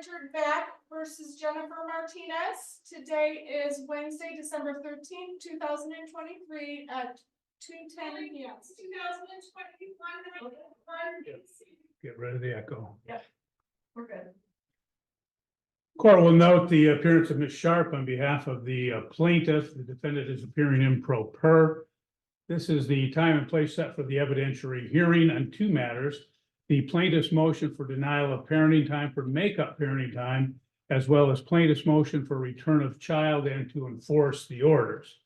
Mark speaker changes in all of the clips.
Speaker 1: Richard Back versus Jennifer Martinez. Today is Wednesday, December 13th, 2023 at 2:10 p.m. 2021.
Speaker 2: Get rid of the echo.
Speaker 1: We're good.
Speaker 2: Court will note the appearance of Ms. Sharp on behalf of the plaintiff. The defendant is appearing in pro per. This is the time and place set for the evidentiary hearing on two matters. The plaintiff's motion for denial of parenting time for makeup parenting time, as well as plaintiff's motion for return of child and to enforce the orders.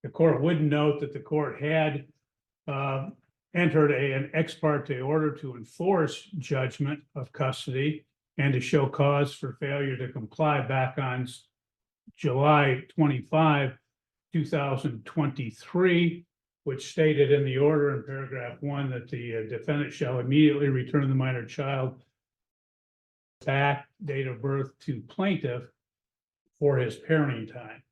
Speaker 2: The court would note that the court had entered an ex parte order to enforce judgment of custody and to show cause for failure to comply back on July 25, 2023, which stated in the order in paragraph 1 that the defendant shall immediately return the minor child back date of birth to plaintiff for his parenting time.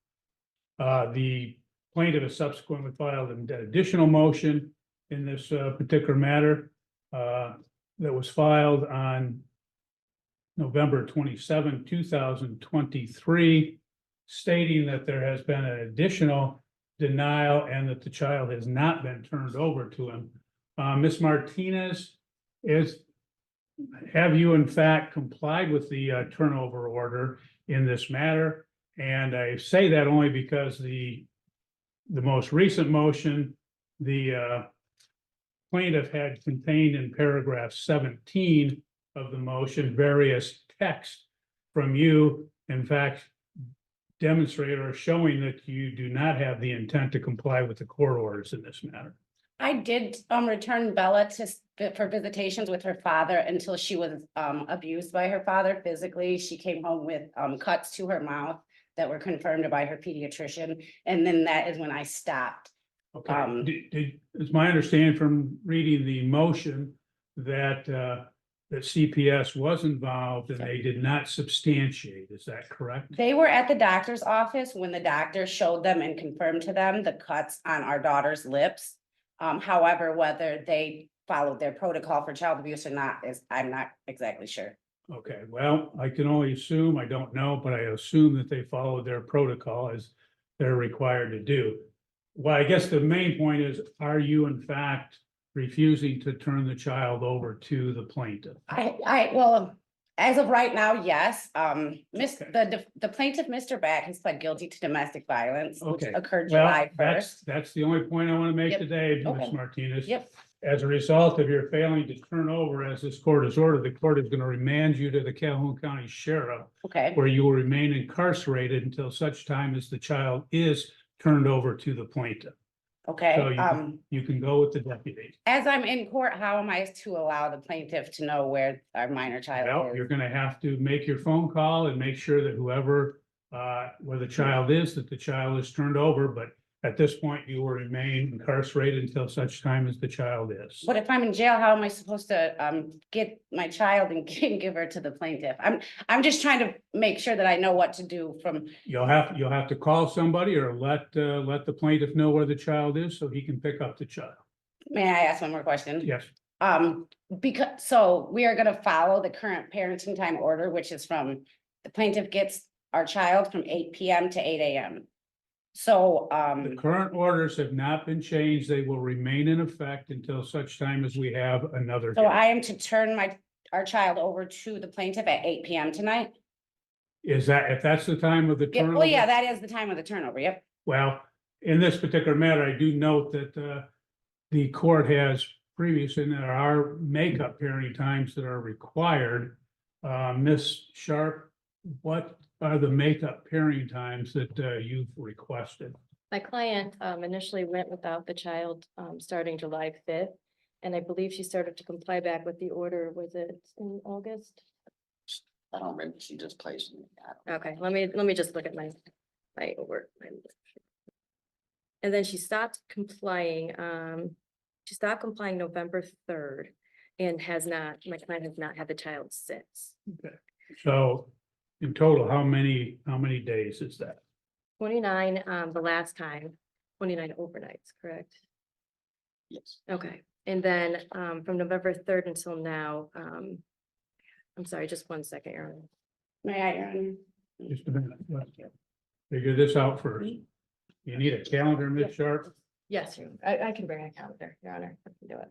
Speaker 2: The plaintiff has subsequently filed an additional motion in this particular matter that was filed on November 27, 2023, stating that there has been an additional denial and that the child has not been turned over to him. Ms. Martinez, have you in fact complied with the turnover order in this matter? And I say that only because the most recent motion, the plaintiff had contained in paragraph 17 of the motion various texts from you, in fact, demonstrate or showing that you do not have the intent to comply with the court orders in this matter.
Speaker 3: I did return Bella for visitations with her father until she was abused by her father physically. She came home with cuts to her mouth that were confirmed by her pediatrician, and then that is when I stopped.
Speaker 2: Okay. It's my understanding from reading the motion that that CPS was involved and they did not substantiate. Is that correct?
Speaker 3: They were at the doctor's office when the doctor showed them and confirmed to them the cuts on our daughter's lips. However, whether they followed their protocol for child abuse or not I'm not exactly sure.
Speaker 2: Okay, well, I can only assume, I don't know, but I assume that they followed their protocol as they're required to do. Well, I guess the main point is, are you in fact refusing to turn the child over to the plaintiff?
Speaker 3: Well, as of right now, yes.
Speaker 2: Okay.
Speaker 3: The plaintiff, Mr. Back, has pled guilty to domestic violence, which
Speaker 2: Okay.
Speaker 3: occurred
Speaker 2: Well,
Speaker 3: July 1st.
Speaker 2: that's the only point I want to make
Speaker 3: Yep.
Speaker 2: today, Ms.
Speaker 3: Okay.
Speaker 2: Martinez.
Speaker 3: Yep.
Speaker 2: As a result of your failing to turn over, as this court has ordered, the court is going to remand you to the Calhoun County Sheriff,
Speaker 3: Okay,
Speaker 2: where you will remain incarcerated until such time as the child is turned over to the plaintiff. So
Speaker 3: okay.
Speaker 2: you can go with the deputy.
Speaker 3: As I'm in court, how am I to allow the plaintiff to know where our minor
Speaker 2: Well,
Speaker 3: child
Speaker 2: you're
Speaker 3: is?
Speaker 2: gonna have to make your phone call and make sure that whoever, where the child is, that the child is turned over, but at this point, you will remain incarcerated until such time as the child is.
Speaker 3: But if I'm in jail, how am I supposed to get my child and give her to the plaintiff? I'm just trying to make sure that I know what to do from.
Speaker 2: You'll have to call somebody or let the plaintiff know where the child is so he can pick up the child.
Speaker 3: May I ask one more question?
Speaker 2: Yes,
Speaker 3: Because, so we are gonna follow the current parenting time order, which is from, the plaintiff gets our child from 8 p.m. to 8 a.m. So,
Speaker 2: the current orders have not been changed. They will remain in effect until such time as we have another.
Speaker 3: so I am to turn our child over to the plaintiff at 8 p.m. tonight?
Speaker 2: Is that, if that's the time of the
Speaker 3: Yeah,
Speaker 2: turnover?
Speaker 3: well, yeah, that is the time of the turnover, yep.
Speaker 2: Well, in this particular matter, I do note that the court has previously, and there are makeup parenting times that are required. Ms. Sharp, what are the makeup parenting times that you've requested?
Speaker 4: My client initially went without the child starting July 5th. And I believe she started to comply back with the order, was it in August?
Speaker 5: I don't remember, she just placed me.
Speaker 4: Okay, let me just look at my work. And then she stopped complying. She stopped complying November 3rd and my client has not had the child since.
Speaker 2: Okay, so in total, how many days is that?
Speaker 4: 29 the last time, 29 overnights, correct?
Speaker 5: Yes.
Speaker 4: Okay, and then from November 3rd until now, I'm sorry, just 1 second, Aaron.
Speaker 3: May I, Your Honor?
Speaker 2: Just a minute. Let's figure this out first. You need a calendar, Ms. Sharp?
Speaker 4: Yes, I can bring a calendar, Your Honor, I can do it.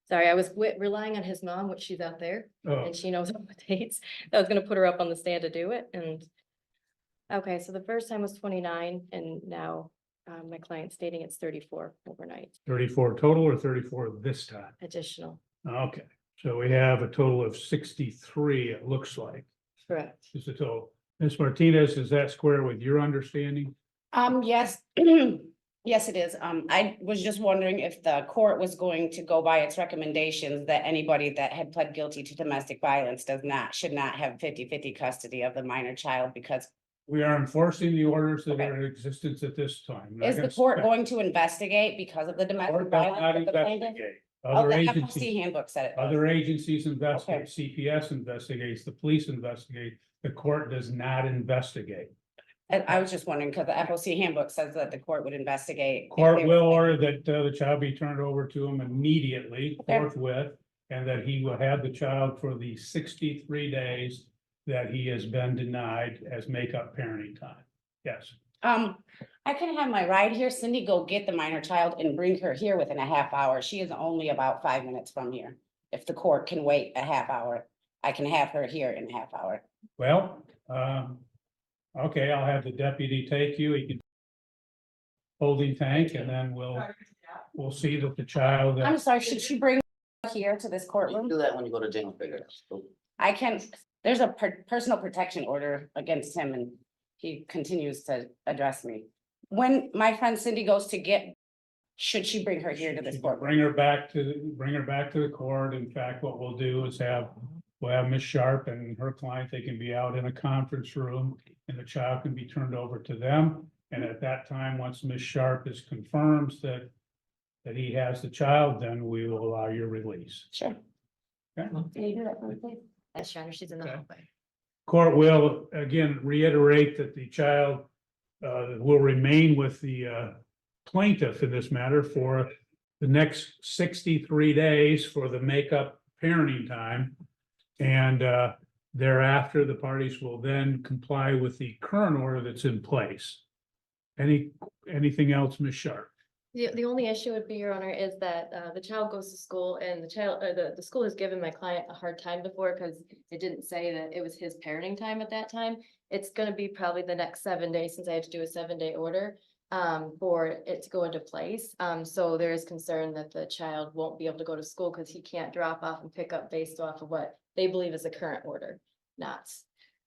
Speaker 4: Sorry, I was relying on his mom, which she's out there,
Speaker 2: Oh,
Speaker 4: and she knows all the dates. I was gonna put her up on the stand to do it, and. Okay, so the first time was 29, and now, my client's stating it's 34 overnight,
Speaker 2: 34 total or 34 this time?
Speaker 4: additional,
Speaker 2: Okay, so we have a total of 63, it looks like,
Speaker 4: correct?
Speaker 2: is the total. Ms. Martinez, is that square with your understanding?
Speaker 3: Yes, yes, it is. I was just wondering if the court was going to go by its recommendations that anybody that had pled guilty to domestic violence should not have 50-50 custody of the minor child, because
Speaker 2: We are enforcing the orders that
Speaker 3: Okay.
Speaker 2: are in existence at this time.
Speaker 3: is the court going to investigate because of the domestic
Speaker 2: Court does not
Speaker 3: violence? of the plaintiff?
Speaker 2: investigate.
Speaker 3: Oh,
Speaker 2: Other
Speaker 3: the
Speaker 2: agencies,
Speaker 3: FOC handbook said it. does.
Speaker 2: other agencies investigate, CPS investigates, the police investigate, the court does not investigate.
Speaker 3: And I was just wondering, because the FOC handbook says that the court would investigate. if
Speaker 2: Court
Speaker 3: they
Speaker 2: will
Speaker 3: were-
Speaker 2: order that the child be turned over to him immediately,
Speaker 3: Okay.
Speaker 2: forthwith, and that he will have the child for the 63 days that he has been denied as make-up parenting time. Yes,
Speaker 3: I can have my ride here, Cindy, go get the minor child and bring her here within a half hour. She is only about 5 minutes from here. If the court can wait a half hour, I can have her here in a half hour.
Speaker 2: well, okay, I'll have the deputy take you, he can holding tank, and then we'll see that the child.
Speaker 3: I'm sorry, should she bring her here to this
Speaker 5: You can
Speaker 3: courtroom?
Speaker 5: do that when you go to jail, figure it out.
Speaker 3: I can, there's a personal protection order against him and he continues to address me. When my friend Cindy goes to get, should she bring her here to this
Speaker 2: She can
Speaker 3: courtroom?
Speaker 2: Bring her back to the court. In fact, what we'll do is we'll have Ms. Sharp and her client, they can be out in a conference room and the child can be turned over to them. And at that time, once Ms. Sharp is confirms that he has the child, then we will allow your release.
Speaker 3: Sure.
Speaker 2: Okay.
Speaker 3: Can you do that for me, please?
Speaker 4: Yes, Your Honor, she's in the
Speaker 2: Okay.
Speaker 4: hallway.
Speaker 2: Court will again reiterate that the child will remain with the plaintiff in this matter for the next 63 days for the makeup parenting time. And thereafter, the parties will then comply with the current order that's in place. Anything else, Ms. Sharp?
Speaker 4: The only issue would be, Your Honor, is that the child goes to school and the child, or the school has given my client a hard time before because it didn't say that it was his parenting time at that time. It's gonna be probably the next 7 days since I had to do a 7-day order for it to go into place. So there is concern that the child won't be able to go to school because he can't drop off and pick up based off of what they believe is the current order, not.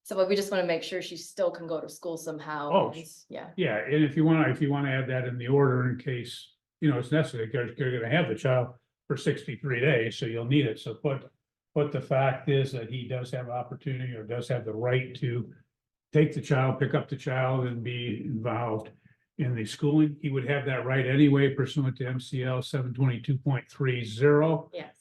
Speaker 4: So we just want to make sure she still can go to school somehow.
Speaker 2: Oh,
Speaker 4: and- Yeah.
Speaker 2: Yeah, and if you want to add that in the order in case, it's necessary, because you're gonna have the child for 63 days, so you'll need it. So but the fact is that he does have opportunity or does have the right to take the child, pick up the child and be involved in the schooling. He would have that right anyway pursuant to MCL 722.30.
Speaker 4: Yes.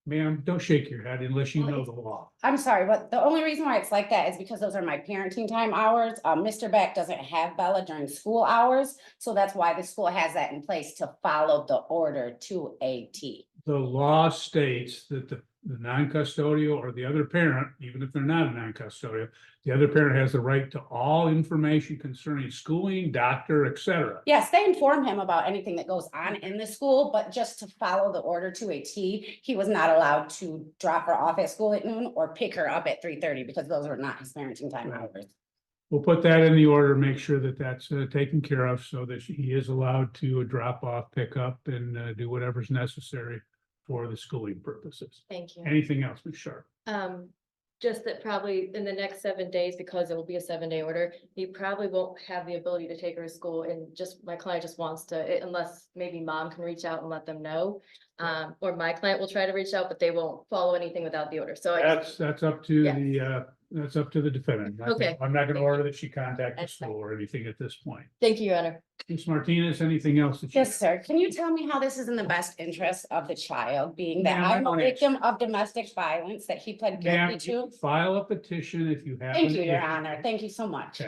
Speaker 2: Ma'am, don't shake your head unless you know the law.
Speaker 3: I'm sorry, but the only reason why it's like that is because those are my parenting time hours. Mr. Beck doesn't have Bella during school hours. So that's why the school has that in place to follow the order to a T.
Speaker 2: The law states that the non-custodial or the other parent, even if they're not a non-custodial, the other parent has the right to all information concerning schooling, doctor, etc.
Speaker 3: Yes, they inform him about anything that goes on in the school, but just to follow the order to a T, he was not allowed to drop her off at school at noon or pick her up at 3:30 because those are not his parenting time
Speaker 2: Right.
Speaker 3: hours.
Speaker 2: We'll put that in the order, make sure that that's taken care of so that he is allowed to drop off, pick up and do whatever's necessary for the schooling purposes.
Speaker 4: Thank you.
Speaker 2: Anything else, Ms. Sharp?
Speaker 4: Just that probably in the next 7 days, because it will be a 7-day order, he probably won't have the ability to take her to school and my client just wants to, unless maybe mom can reach out and let them know. Or my client will try to reach out, but they won't follow anything without the order. So
Speaker 2: That's up to
Speaker 4: Yeah.
Speaker 2: that's up to the defendant.
Speaker 4: Okay.
Speaker 2: I'm not gonna
Speaker 4: Thank
Speaker 2: order that she contact the
Speaker 4: That's fine.
Speaker 2: school or anything at this point.
Speaker 4: thank you, Your Honor.
Speaker 2: Ms. Martinez, anything else that you?
Speaker 3: Yes, sir. Can you tell me how this is in the best interest of the child, being that
Speaker 2: Ma'am, I
Speaker 3: I'm a
Speaker 2: don't
Speaker 3: victim of domestic violence that he pled
Speaker 2: Ma'am,
Speaker 3: guilty to?
Speaker 2: file a petition if you have.
Speaker 3: Thank
Speaker 2: an
Speaker 3: you, Your
Speaker 2: issue.
Speaker 3: Honor. Thank you so much.